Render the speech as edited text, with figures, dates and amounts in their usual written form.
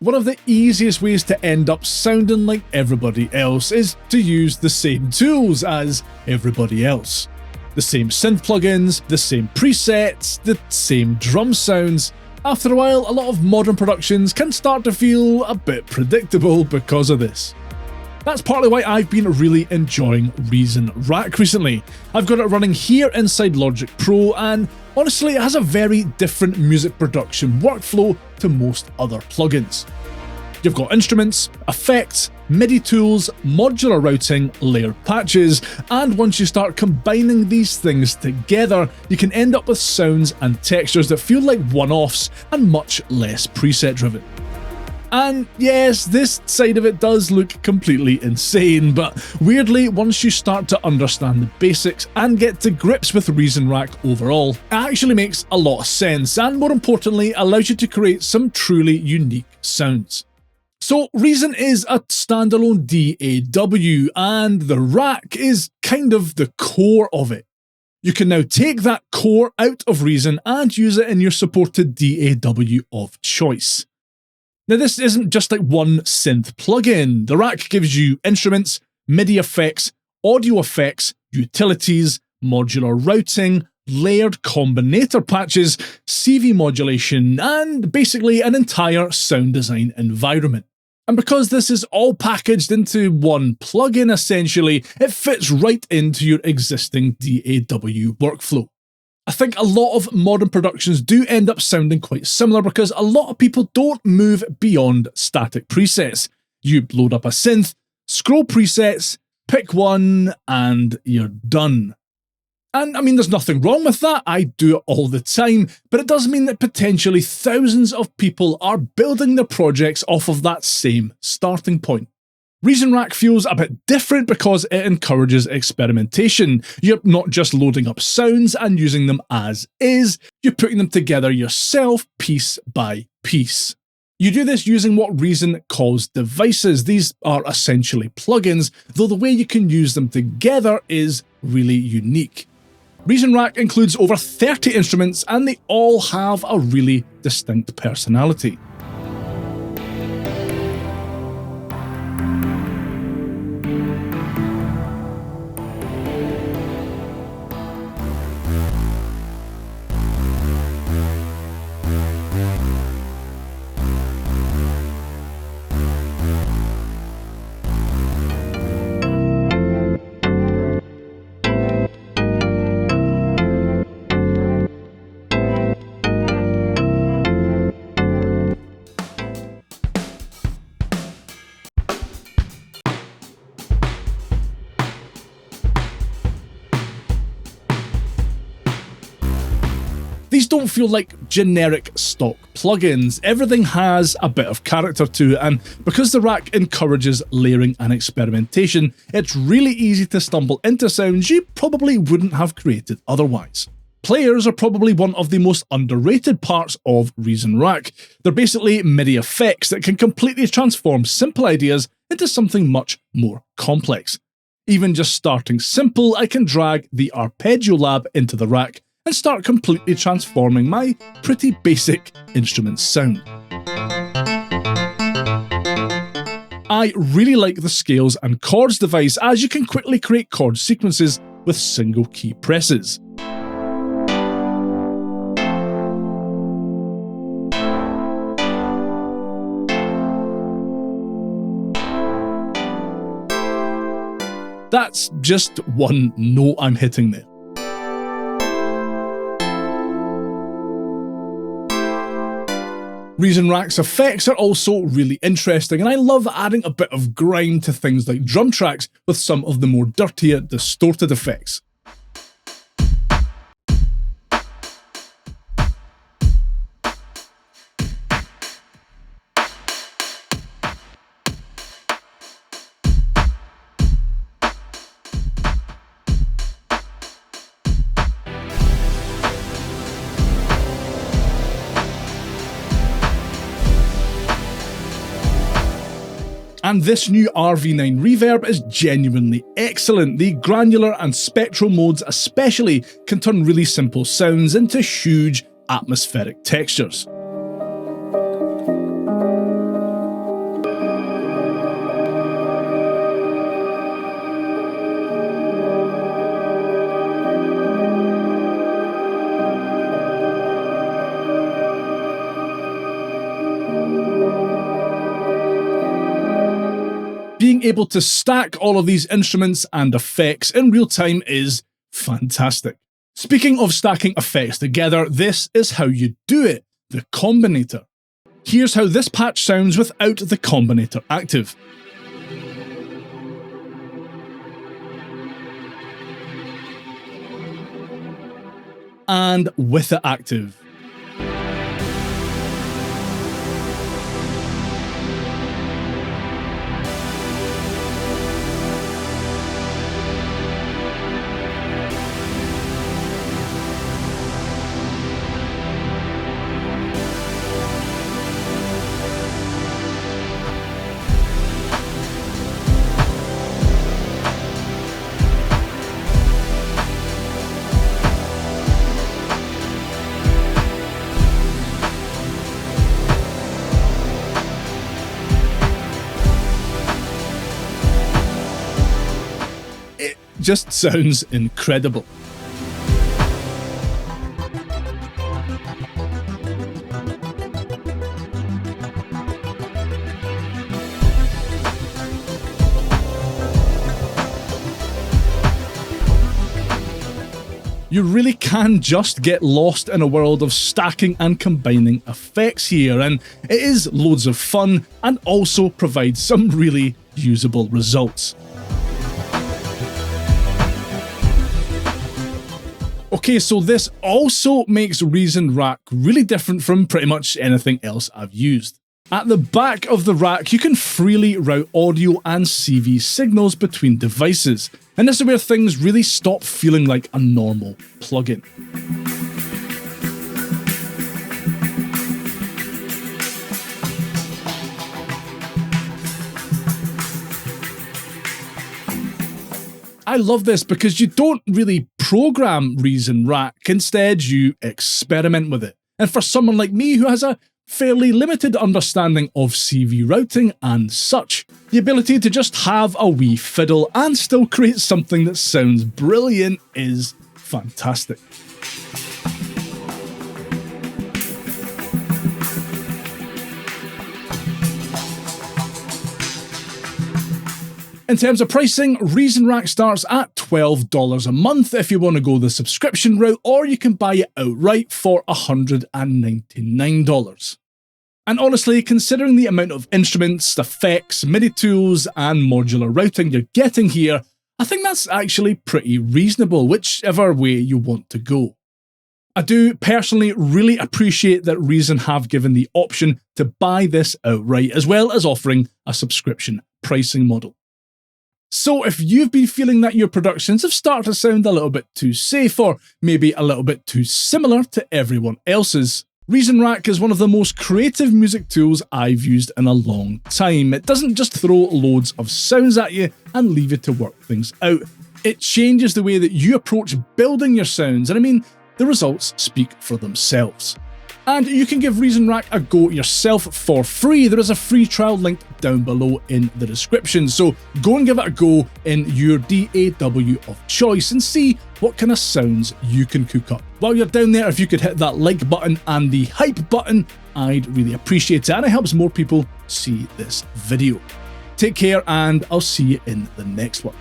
One of the easiest ways to end up sounding like everybody else is to use the same tools as everybody else. The same synth plugins, the same presets, the same drum sounds. After a while, a lot of modern productions can start to feel a bit predictable because of this. That's partly why I've been really enjoying Reason Rack recently. I've got it running here inside Logic Pro, and honestly, it has a very different music production workflow to most other plugins. You've got instruments, effects, MIDI tools, modular routing, layered patches, and once you start combining these things together, you can end up with sounds and textures that feel like one-offs and much less preset driven. And yes, this side of it does look completely insane, but weirdly, once you start to understand the basics and get to grips with Reason Rack overall, it actually makes a lot of sense, and more importantly, allows you to create some truly unique sounds. So Reason is a standalone DAW, and the rack is kind of the core of it. You can now take that core out of Reason and use it in your supported DAW of choice. Now, this isn't just like one synth plugin. The rack gives you instruments, MIDI effects, audio effects, utilities, modular routing, layered Combinator patches, CV modulation, and basically an entire sound design environment. And because this is all packaged into one plugin essentially, it fits right into your existing DAW workflow. I think a lot of modern productions do end up sounding quite similar because a lot of people don't move beyond static presets. You load up a synth, scroll presets, pick one, and you're done. And I mean, there's nothing wrong with that, I do it all the time, but it does mean that potentially thousands of people are building their projects off of that same starting point. Reason Rack feels a bit different because it encourages experimentation. You're not just loading up sounds and using them as is, you're putting them together yourself piece by piece. You do this using what Reason calls devices. These are essentially plugins, though the way you can use them together is really unique. Reason Rack includes over 30 instruments, and they all have a really distinct personality. These don't feel like generic stock plugins. Everything has a bit of character to it, and because the rack encourages layering and experimentation, it's really easy to stumble into sounds you probably wouldn't have created otherwise. Players are probably one of the most underrated parts of Reason Rack. They're basically MIDI effects that can completely transform simple ideas into something much more complex. Even just starting simple, I can drag the Arpeggio Lab into the rack and start completely transforming my pretty basic instrument sound. I really like the scales and chords device, as you can quickly create chord sequences with single key presses. That's just one note I'm hitting there. Reason Rack's effects are also really interesting, and I love adding a bit of grime to things like drum tracks with some of the more dirtier, distorted effects. And this new RV9 reverb is genuinely excellent. The granular and spectral modes especially can turn really simple sounds into huge atmospheric textures. being able to stack all of these instruments and effects in real time is fantastic. Speaking of stacking effects together, this is how you do it, the Combinator. Here's how this patch sounds without the Combinator active. And with it active. Just sounds incredible. You really can just get lost in a world of stacking and combining effects here, and it is loads of fun and also provides some really usable results. Okay, so this also makes Reason Rack really different from pretty much anything else I've used. At the back of the rack, you can freely route audio and CV signals between devices, and this is where things really stop feeling like a normal plugin. I love this because you don't really program Reason Rack, instead you experiment with it. And for someone like me who has a fairly limited understanding of CV routing and such, the ability to just have a wee fiddle and still create something that sounds brilliant is fantastic. In terms of pricing, Reason Rack starts at $12 a month if you want to go the subscription route, or you can buy it outright for $199. And honestly, considering the amount of instruments, effects, MIDI tools, and modular routing you're getting here, I think that's actually pretty reasonable, whichever way you want to go. I do personally really appreciate that Reason have given the option to buy this outright, as well as offering a subscription pricing model. So if you've been feeling that your productions have started to sound a little bit too safe, or maybe a little bit too similar to everyone else's, Reason Rack is one of the most creative music tools I've used in a long time. It doesn't just throw loads of sounds at you and leave you to work things out. It changes the way that you approach building your sounds, and I mean, the results speak for themselves. And you can give Reason Rack a go yourself for free. There is a free trial linked down below in the description, so go and give it a go in your DAW of choice and see what kind of sounds you can cook up. While you're down there, if you could hit that like button and the hype button, I'd really appreciate it, and it helps more people see this video. Take care, and I'll see you in the next one.